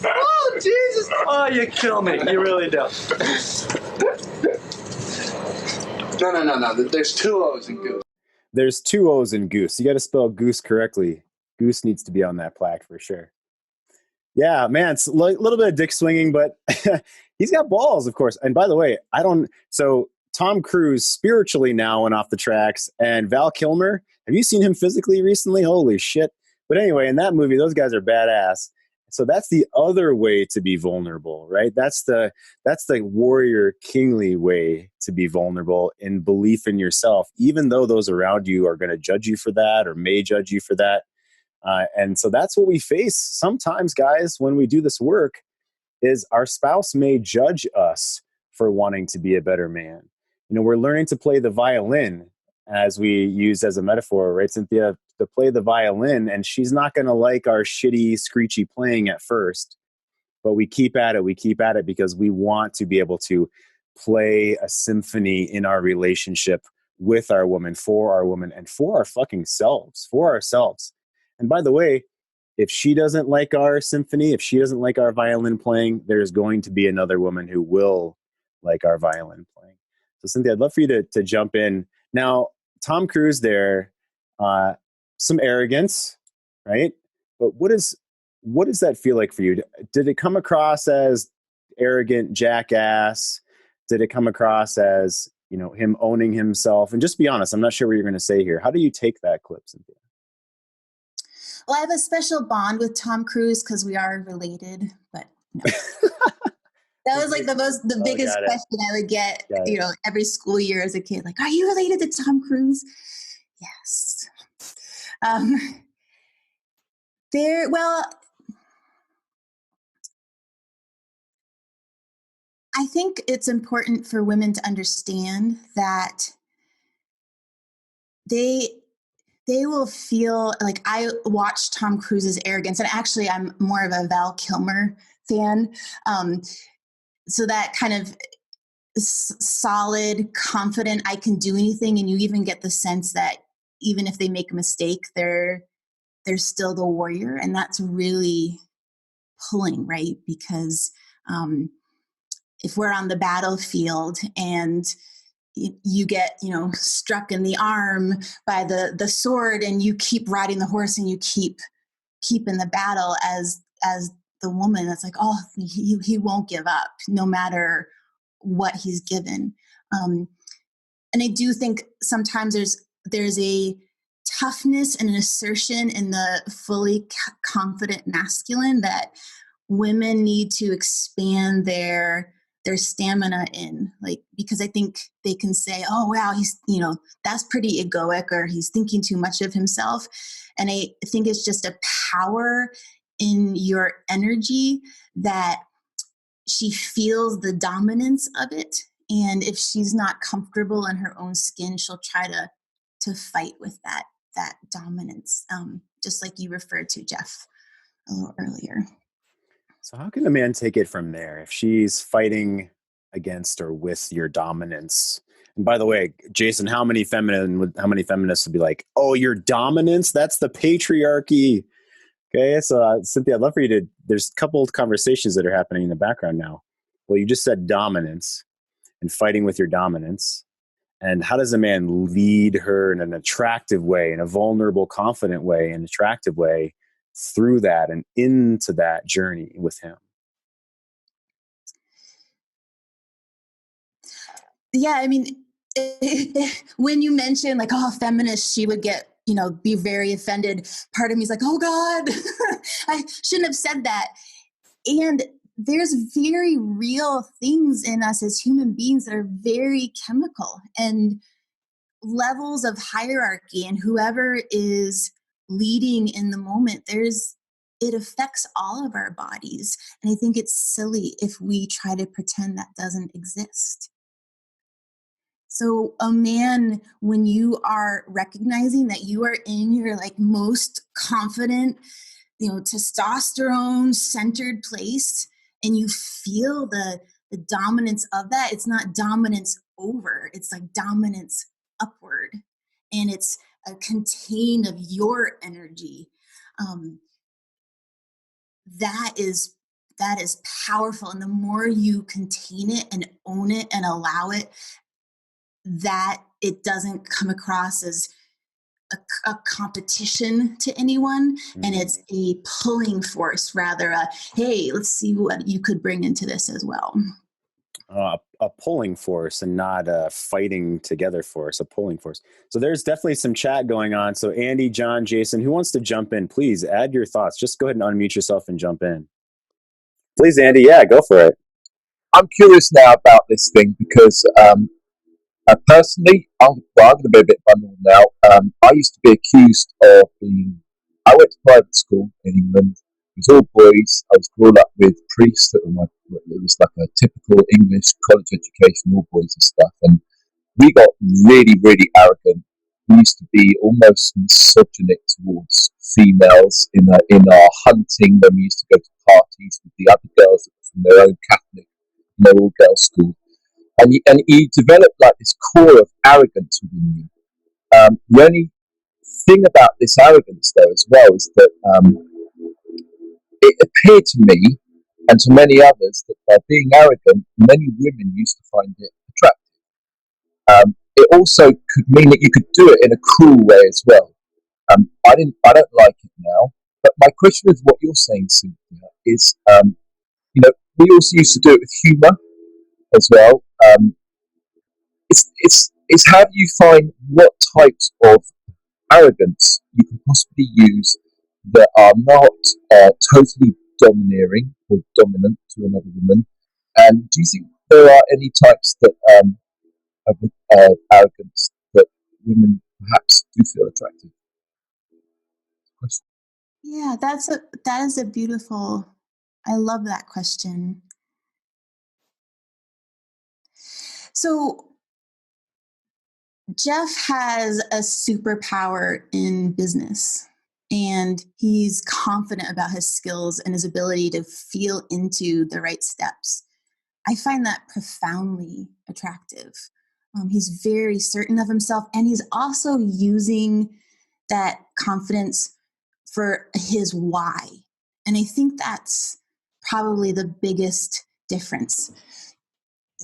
Oh, Jesus! Oh, you kill me. You really do. No. There's two O's in goose. There's two O's in goose. You got to spell goose correctly. Goose needs to be on that plaque for sure. Yeah, man, it's a little bit of dick swinging, but he's got balls, of course. And by the way, so Tom Cruise spiritually now went off the tracks, and Val Kilmer, have you seen him physically recently? Holy shit. But anyway, in that movie, those guys are badass. So that's the other way to be vulnerable, right? That's the warrior kingly way to be vulnerable in belief in yourself, even though those around you are going to judge you for that or may judge you for that. And so that's what we face sometimes, guys, when we do this work, is our spouse may judge us for wanting to be a better man. You know, we're learning to play the violin, as we used as a metaphor, right, Cynthia, to play the violin, and she's not going to like our shitty, screechy playing at first, but we keep at it because we want to be able to play a symphony in our relationship with our woman, for our woman, and for our fucking selves, for ourselves. And by the way, if she doesn't like our symphony, if she doesn't like our violin playing, there's going to be another woman who will like our violin playing. So Cynthia, I'd love for you to jump in. Now, Tom Cruise there, some arrogance, right? But what does that feel like for you? Did it come across as arrogant jackass? Did it come across as, you know, him owning himself? And just be honest, I'm not sure what you're going to say here. How do you take that clip, Cynthia? Well, I have a special bond with Tom Cruise because we are related, but no. That was like the biggest question I would get, you know, every school year as a kid. Like, are you related to Tom Cruise? Yes. I think it's important for women to understand that they will feel like, I watched Tom Cruise's arrogance, and actually I'm more of a Val Kilmer fan. So that kind of solid, confident, I can do anything. And you even get the sense that even if they make a mistake, they're still the warrior. And that's really pulling, right? Because if we're on the battlefield and you get, you know, struck in the arm by the sword, and you keep riding the horse and you keep in the battle as the woman, that's like, oh, he won't give up no matter what he's given. And I do think sometimes there's a toughness and an assertion in the fully confident masculine that women need to expand their stamina in, like, because I think they can say, oh, wow, he's, you know, that's pretty egoic, or he's thinking too much of himself. And I think it's just a power in your energy that she feels the dominance of it. And if she's not comfortable in her own skin, she'll try to fight with that dominance, just like you referred to, Jeff, a little earlier. So how can a man take it from there if she's fighting against or with your dominance? And by the way, Jason, how many feminists would be like, "Oh, your dominance? That's the patriarchy." Okay, so Cynthia, I'd love for you to. There's a couple of conversations that are happening in the background now. Well, you just said dominance and fighting with your dominance. And how does a man lead her in an attractive way, in a vulnerable, confident way, an attractive way through that and into that journey with him? Yeah, I mean, when you mention like, oh, feminist, she would get, be very offended. Part of me is like, oh God, I shouldn't have said that. And there's very real things in us as human beings that are very chemical and levels of hierarchy, and whoever is leading in the moment, it affects all of our bodies. And I think it's silly if we try to pretend that doesn't exist. So a man, when you are recognizing that you are in your like most confident, testosterone centered place, and you feel the dominance of that, it's not dominance over, it's like dominance upward. And it's a contain of your energy. Um, that is powerful. And the more you contain it and own it and allow it, that it doesn't come across as a competition to anyone, and it's a pulling force, rather a, hey, let's see what you could bring into this as well. A pulling force and not a fighting together force, a pulling force. So there's definitely some chat going on. So Andy, John, Jason, who wants to jump in, please add your thoughts. Just go ahead and unmute yourself and jump in. Please, Andy. Yeah, go for it. I'm curious now about this thing because personally, I'm going to be a bit vulnerable now. I used to be accused of being. I went to private school in England. It was all boys. I was brought up with priests that were it was like a typical English college education, all boys and stuff. And we got really, really arrogant. We used to be almost misogynic towards females in our hunting when we used to go to parties with the other girls that were from their own Catholic, all girls school. And you develop like this core of arrogance within you. The only thing about this arrogance, though, as well, is that it appeared to me and to many others that by being arrogant, many women used to find it attractive. It also could mean that you could do it in a cruel way as well. I don't like it now. But my question is, what you're saying, Cynthia, is we also used to do it with humour as well. It's how do you find what types of arrogance you can possibly use that are not totally domineering or dominant to another woman, and do you think there are any types that of arrogance that women perhaps do feel attractive? Yeah, that is a beautiful. I love that question. So Jeff has a superpower in business, and he's confident about his skills and his ability to feel into the right steps. I find that profoundly attractive. He's very certain of himself, and he's also using that confidence for his why. And I think that's probably the biggest difference.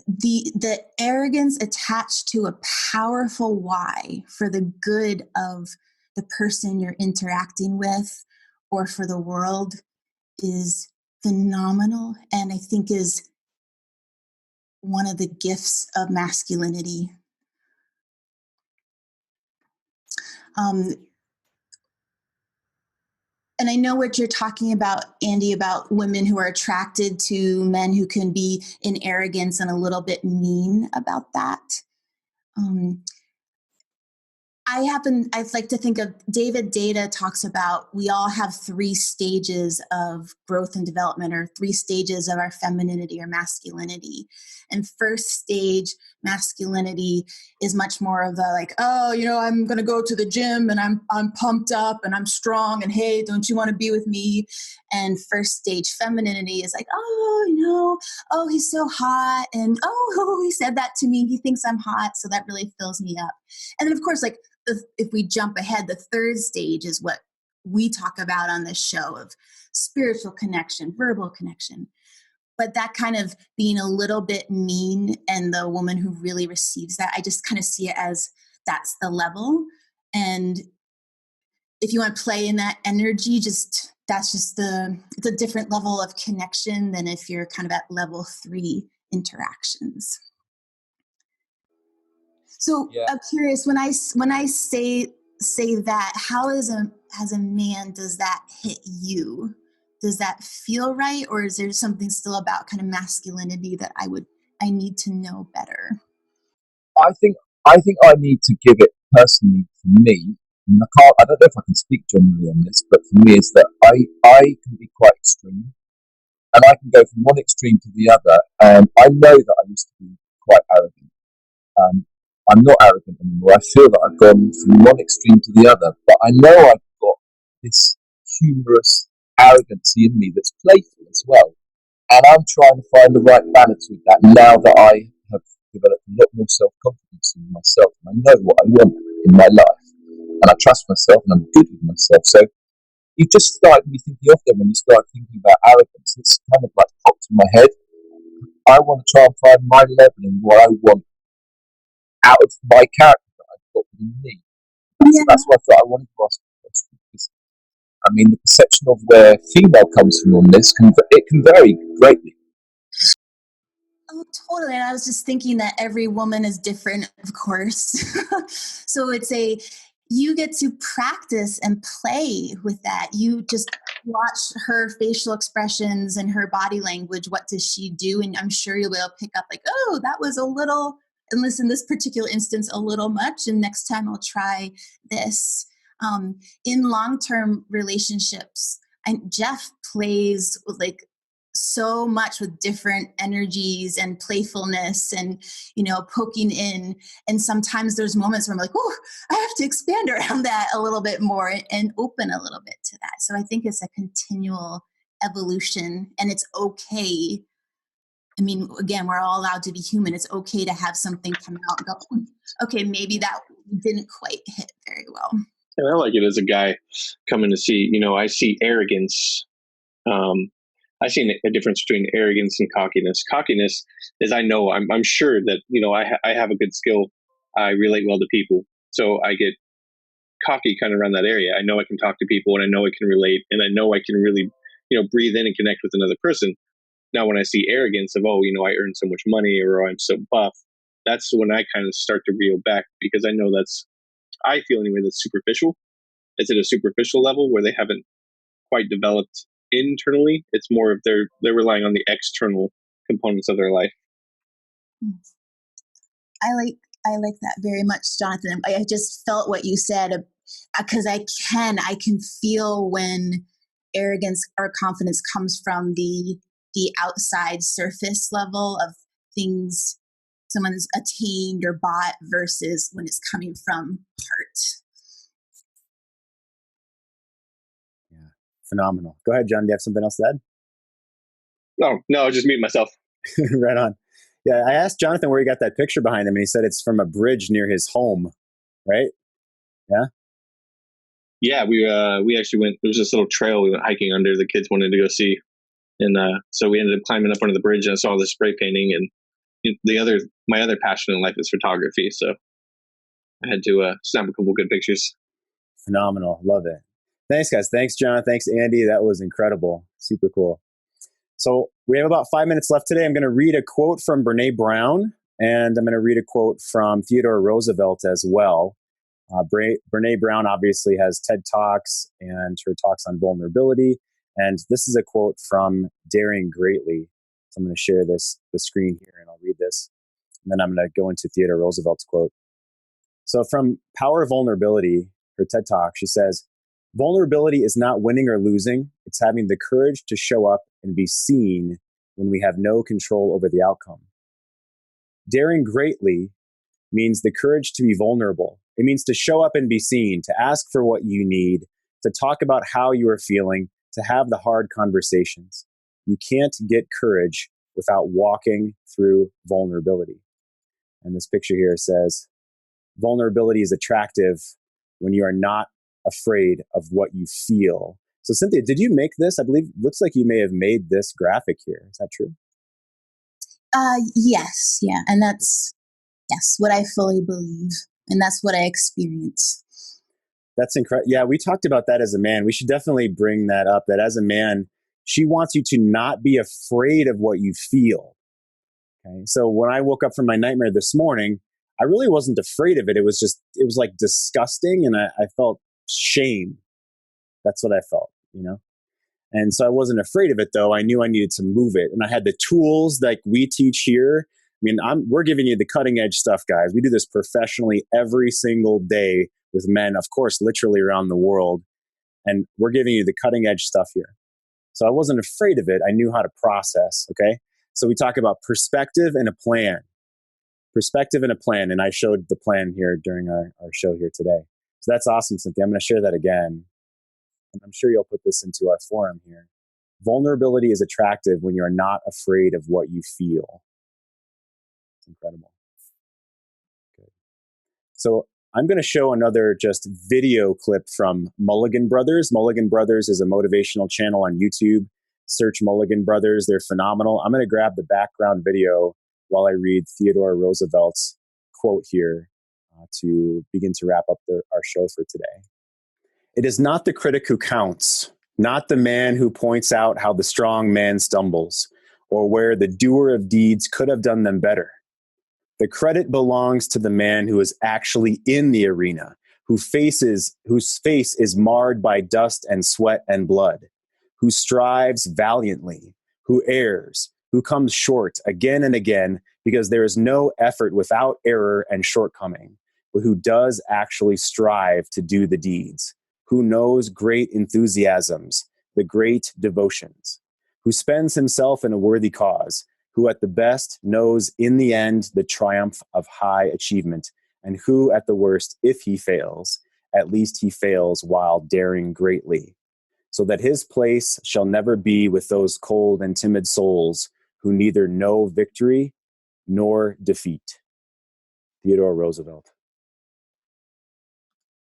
The arrogance attached to a powerful why for the good of the person you're interacting with or for the world is phenomenal, and I think is one of the gifts of masculinity. And I know what you're talking about, Andy, about women who are attracted to men who can be in arrogance and a little bit mean about that. I'd like to think of David Data talks about we all have 3 stages of growth and development, or 3 stages of our femininity or masculinity. And first stage masculinity is much more of the like, oh, I'm going to go to the gym and I'm pumped up and I'm strong and hey, don't you want to be with me? And first stage femininity is like, oh, he's so hot, and oh, he said that to me. He thinks I'm hot, so that really fills me up. And then of course, like, if we jump ahead, the third stage is what we talk about on this show of spiritual connection, verbal connection. But that kind of being a little bit mean, and the woman who really receives that, I just kind of see it as that's the level. And if you want to play in that energy, it's a different level of connection than if you're kind of at level 3 interactions. So Yeah. I'm curious, when I say that, how as a man does that hit you? Does that feel right, or is there something still about kind of masculinity that I need to know better? I think I need to give it personally for me. And I don't know if I can speak generally on this, but for me is that I can be quite extreme, and I can go from one extreme to the other. And I know that I used to be quite arrogant. I'm not arrogant anymore. I feel that I've gone from one extreme to the other, but I know I've got this humorous arrogancy in me that's playful as well. And I'm trying to find the right balance with that now that I have developed a lot more self-confidence in myself. And I know what I want in my life. And I trust myself and I'm good with myself. So you just started me thinking of them when you start thinking about arrogance. It's kind of like popped in my head. I want to try and find my level in what I want out of my character that I've got within me. So that's why I thought I wanted to ask the question. Because, I mean, the perception of where female comes from on this can vary greatly. Oh, totally. And I was just thinking that every woman is different, of course. So you get to practice and play with that. You just watch her facial expressions and her body language. What does she do? And I'm sure you'll be able to pick up like, oh, that was a little, unless in this particular instance, a little much. And next time I'll try this. In long-term relationships, and Jeff plays with like so much with different energies and playfulness and poking in, and sometimes there's moments where I'm like, oh, I have to expand around that a little bit more and open a little bit to that. So I think it's a continual evolution, and it's okay. I mean, again, we're all allowed to be human. It's okay to have something come out and go, okay, maybe that didn't quite hit very well. And I like it as a guy coming to see, I see arrogance. I see a difference between arrogance and cockiness. Cockiness is I'm sure that, I have a good skill. I relate well to people. So I get cocky kind of around that area. I know I can talk to people and I know I can relate and I know I can really, breathe in and connect with another person. Now, when I see arrogance of, I earn so much money or I'm so buff, that's when I kind of start to reel back because I know I feel anyway, that's superficial. It's at a superficial level where they haven't quite developed internally. It's more of they're relying on the external components of their life. I like that very much, Jonathan. I just felt what you said because I can feel when arrogance or confidence comes from the outside surface level of things someone's attained or bought versus when it's coming from heart. Yeah, phenomenal. Go ahead, John. Do you have something else to add? No, just me myself. Right on. Yeah, I asked Jonathan where he got that picture behind him, and he said it's from a bridge near his home, right? Yeah? Yeah, we actually went, there was this little trail we went hiking under, the kids wanted to go see. And so we ended up climbing up under the bridge and I saw the spray painting. And my other passion in life is photography. So I had to snap a couple good pictures. Phenomenal. Love it. Thanks, guys. Thanks, John. Thanks, Andy. That was incredible. Super cool. So we have about 5 minutes left today. I'm going to read a quote from Brene Brown, and I'm going to read a quote from Theodore Roosevelt as well. Brene Brown obviously has TED Talks and her talks on vulnerability. And this is a quote from Daring Greatly. So I'm going to share the screen here and I'll read this. And then I'm going to go into Theodore Roosevelt's quote. So from Power of Vulnerability, her TED Talk, she says, vulnerability is not winning or losing. It's having the courage to show up and be seen when we have no control over the outcome. Daring greatly means the courage to be vulnerable. It means to show up and be seen, to ask for what you need, to talk about how you are feeling, to have the hard conversations. You can't get courage without walking through vulnerability. And this picture here says, vulnerability is attractive when you are not afraid of what you feel. So Cynthia, did you make this? I believe, looks like you may have made this graphic here. Is that true? Yes. Yeah. And that's, yes, what I fully believe. And that's what I experience. That's incredible. Yeah, we talked about that as a man. We should definitely bring that up, that as a man, she wants you to not be afraid of what you feel. Okay. So when I woke up from my nightmare this morning, I really wasn't afraid of it. It was like disgusting. And I felt shame. That's what I felt, you know? And so I wasn't afraid of it, though. I knew I needed to move it. And I had the tools like we teach here. I mean, we're giving you the cutting edge stuff, guys. We do this professionally every single day with men, of course, literally around the world. And we're giving you the cutting edge stuff here. So I wasn't afraid of it. I knew how to process. Okay. So we talk about perspective and a plan. Perspective and a plan. And I showed the plan here during our show here today. So that's awesome, Cynthia. I'm going to share that again. And I'm sure you'll put this into our forum here. Vulnerability is attractive when you're not afraid of what you feel. It's incredible. Good. So I'm going to show another just video clip from Mulligan Brothers. Mulligan Brothers is a motivational channel on YouTube. Search Mulligan Brothers. They're phenomenal. I'm going to grab the background video while I read Theodore Roosevelt's quote here to begin to wrap up our show for today. It is not the critic who counts, not the man who points out how the strong man stumbles, or where the doer of deeds could have done them better. The credit belongs to the man who is actually in the arena, whose face is marred by dust and sweat and blood, who strives valiantly, who errs, who comes short again and again, because there is no effort without error and shortcoming, but who does actually strive to do the deeds, who knows great enthusiasms, the great devotions, who spends himself in a worthy cause, who at the best knows in the end the triumph of high achievement, and who at the worst, if he fails, at least he fails while daring greatly, so that his place shall never be with those cold and timid souls who neither know victory nor defeat. Theodore Roosevelt.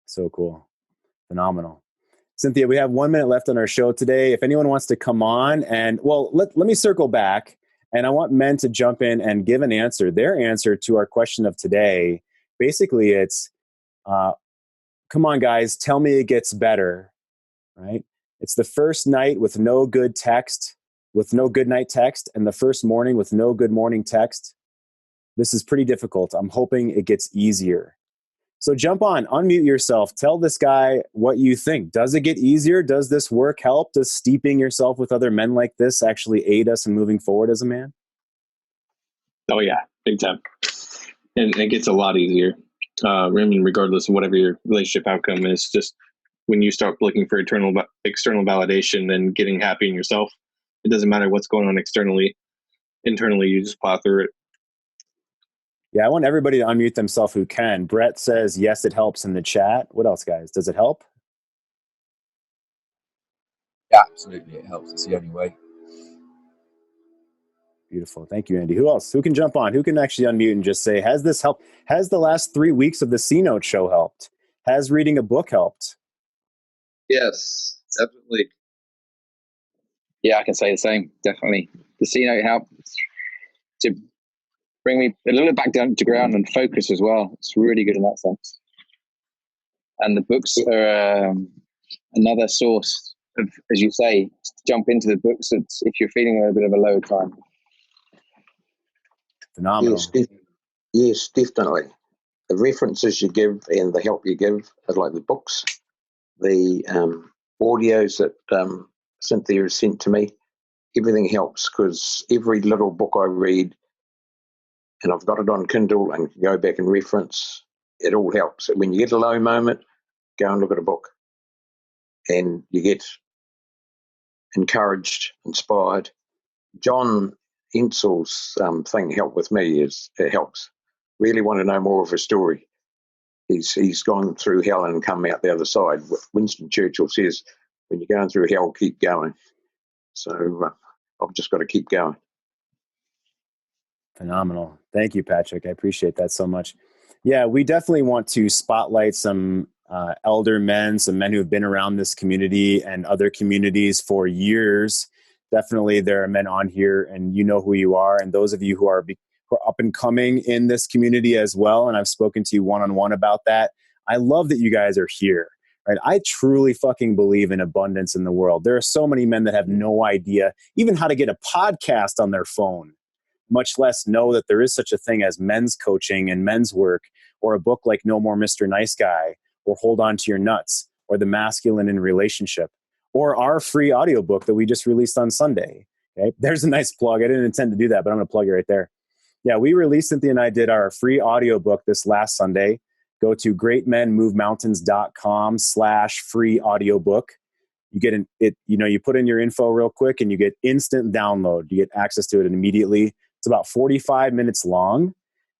So cool. Phenomenal. Cynthia, we have 1 minute left on our show today. If anyone wants to come on and, well, let me circle back, and I want men to jump in and give an answer, their answer to our question of today. Basically, it's, come on, guys, tell me it gets better, right? It's the first night with no good text, with no good night text, and the first morning with no good morning text. This is pretty difficult. I'm hoping it gets easier. So jump on, unmute yourself. Tell this guy what you think. Does it get easier? Does this work help? Does steeping yourself with other men like this actually aid us in moving forward as a man? Oh yeah, big time. And it gets a lot easier. I mean, regardless of whatever your relationship outcome is, just when you start looking for external validation and getting happy in yourself, it doesn't matter what's going on externally. Internally, you just plow through it. Yeah, I want everybody to unmute themselves who can. Brett says, yes, it helps in the chat. What else, guys? Does it help? Yeah, absolutely. It helps. It's the only way. Beautiful. Thank you, Andy. Who else? Who can jump on? Who can actually unmute and just say, has this helped? Has the last 3 weeks of the C-Note show helped? Has reading a book helped? Yes, definitely. Yeah, I can say the same. Definitely. The C-Note helped to bring me a little bit back down to ground and focus as well. It's really good in that sense. And the books are another source of, as you say, jump into the books if you're feeling a bit of a low time. Phenomenal. Yes, definitely. The references you give and the help you give are like the books, the audios that Cynthia has sent to me. Everything helps because every little book I read, and I've got it on Kindle and can go back and reference, it all helps. When you get a low moment, go and look at a book, and you get encouraged, inspired. John Ensel's thing, Help With Me, it helps. Really want to know more of his story. He's gone through hell and come out the other side. Winston Churchill says, when you're going through hell, keep going. So I've just got to keep going. Phenomenal. Thank you, Patrick. I appreciate that so much. Yeah, we definitely want to spotlight some elder men, some men who have been around this community and other communities for years. Definitely there are men on here, and you know who you are. And those of you who are up and coming in this community as well, and I've spoken to you one-on-one about that, I love that you guys are here. Right? I truly fucking believe in abundance in the world. There are so many men that have no idea even how to get a podcast on their phone, much less know that there is such a thing as men's coaching and men's work, or a book like No More Mr. Nice Guy, or Hold On to Your Nuts, or The Masculine in Relationship, or our free audiobook that we just released on Sunday. Okay, there's a nice plug. I didn't intend to do that, but I'm going to plug it right there. Yeah, we released, Cynthia and I did our free audiobook this last Sunday. Go to greatmenmovemountains.com/free audiobook. You get you put in your info real quick and you get instant download. You get access to it immediately. It's about 45 minutes long.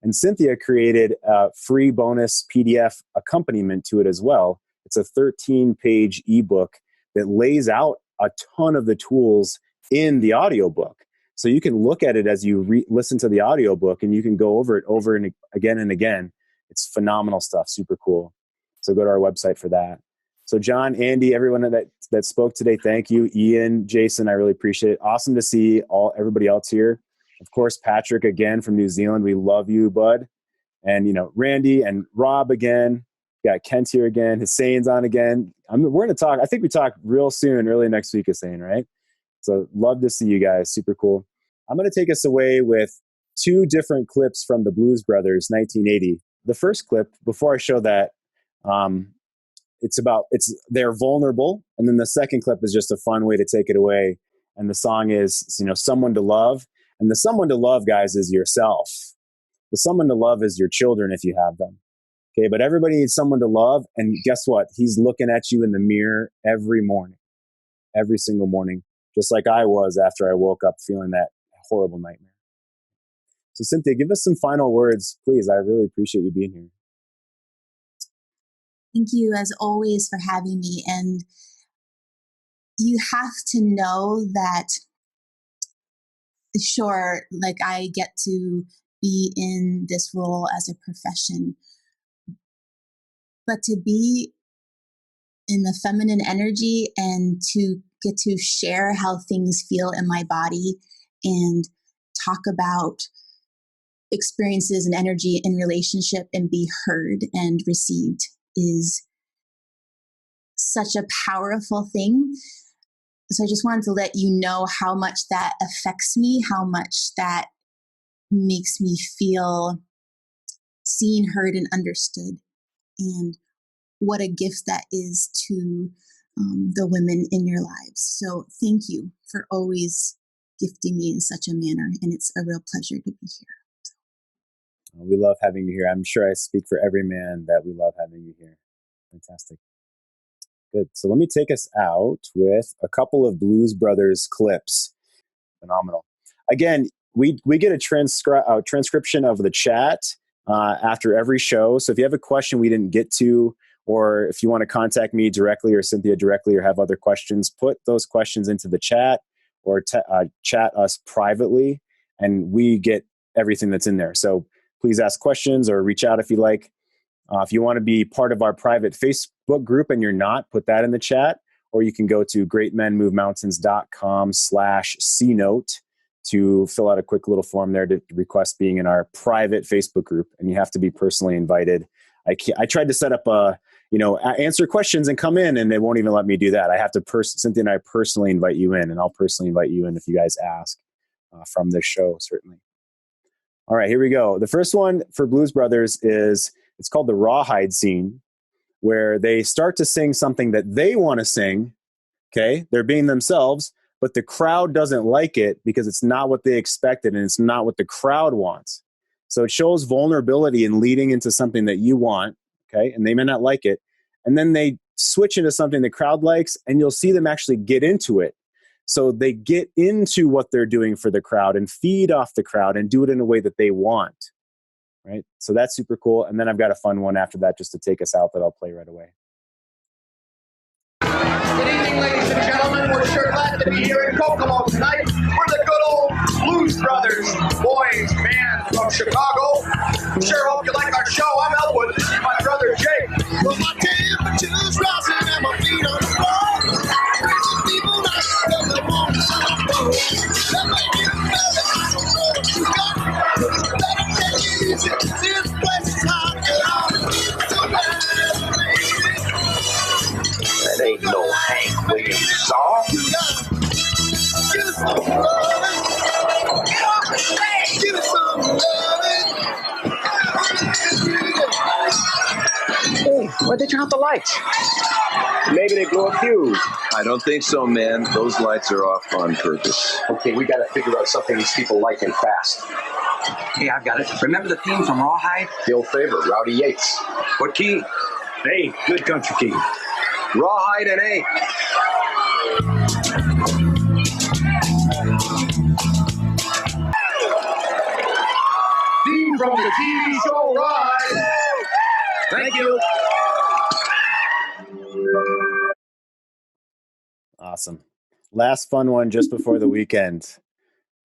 And Cynthia created a free bonus PDF accompaniment to it as well. It's a 13-page ebook that lays out a ton of the tools in the audiobook. So you can look at it as you listen to the audiobook, and you can go over it over and again. It's phenomenal stuff, super cool. So go to our website for that. So John, Andy, everyone that spoke today, thank you. Ian, Jason, I really appreciate it. Awesome to see everybody else here. Of course, Patrick again from New Zealand. We love you, bud. And Randy and Rob again. Got Kent here again. Hussein's on again. We're going to talk. I think we talk real soon, early next week, Hussein, right? So love to see you guys. Super cool. I'm going to take us away with two different clips from the Blues Brothers, 1980. The first clip, before I show that, they're vulnerable. And then the second clip is just a fun way to take it away. And the song is, Someone to Love. And the someone to love, guys, is yourself. The someone to love is your children if you have them. Okay, but everybody needs someone to love. And guess what? He's looking at you in the mirror every morning, every single morning, just like I was after I woke up feeling that horrible nightmare. So Cynthia, give us some final words, please. I really appreciate you being here. Thank you, as always, for having me. And you have to know that, sure, like I get to be in this role as a profession, but to be in the feminine energy and to get to share how things feel in my body and talk about experiences and energy in relationship and be heard and received is such a powerful thing. So I just wanted to let you know how much that affects me, how much that makes me feel seen, heard, and understood, and what a gift that is to the women in your lives. So thank you for always gifting me in such a manner, and it's a real pleasure to be here. We love having you here. I'm sure I speak for every man that we love having you here. Fantastic. Good. So let me take us out with a couple of Blues Brothers clips. Phenomenal. Again, we get a transcription of the chat after every show. So if you have a question we didn't get to, or if you want to contact me directly or Cynthia directly or have other questions, put those questions into the chat or chat us privately, and we get everything that's in there. So please ask questions or reach out if you like. If you want to be part of our private Facebook group and you're not, put that in the chat, or you can go to greatmenmovemountains.com/C-note to fill out a quick little form there to request being in our private Facebook group, and you have to be personally invited. I tried to set up answer questions and come in, and they won't even let me do that. I have to Cynthia and I personally invite you in, and I'll personally invite you in if you guys ask from this show, certainly. All right, here we go. The first one for Blues Brothers it's called the Rawhide Scene, where they start to sing something that they want to sing. Okay, they're being themselves, but the crowd doesn't like it because it's not what they expected and it's not what the crowd wants. So it shows vulnerability in leading into something that you want, okay? And they may not like it. And then they switch into something the crowd likes, and you'll see them actually get into it. So they get into what they're doing for the crowd and feed off the crowd and do it in a way that they want, right? So that's super cool. And then I've got a fun one after that just to take us out that I'll play right away. Good evening, ladies and gentlemen. We're sure glad to be here in Kokomo tonight. We're the good old Blues Brothers, boys, man from Chicago. Sure hope you like our show. I'm Elwood. This is my brother Jake. Well, my temperature's rising and my feet on the floor. People like they want some more. That make you feel that I don't know what you got. Better take it easy. This place is hot and I'm That ain't no Hank Williams song. Give us some loving. Give us some loving. Hey, why'd they turn off the lights? Maybe they blew a fuse. I don't think so, man. Those lights are off on purpose. Okay, we gotta figure out something these people like and fast. Hey, I've got it. Remember the theme from Rawhide? The old favorite, Rowdy Yates. What key? A, good country key. Rawhide and A. Theme from the TV show Rawhide. Thank you. Awesome. Last fun one just before the weekend.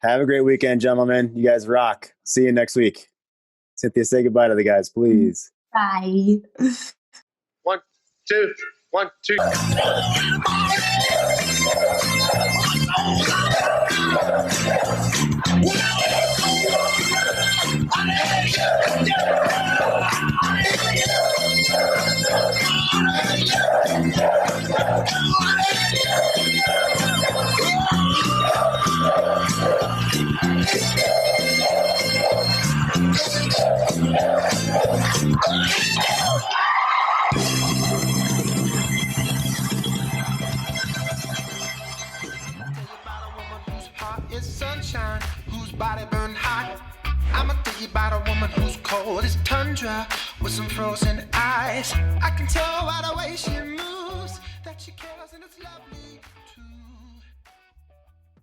Have a great weekend, gentlemen. You guys rock. See you next week. Cynthia, say goodbye to the guys, please. Bye. 1, 2, 1, 2. Is sunshine, whose body burned hot. I'ma tell you about a woman who's cold as tundra with some frozen eyes. I can tell by the way she moves that she cares and it's love.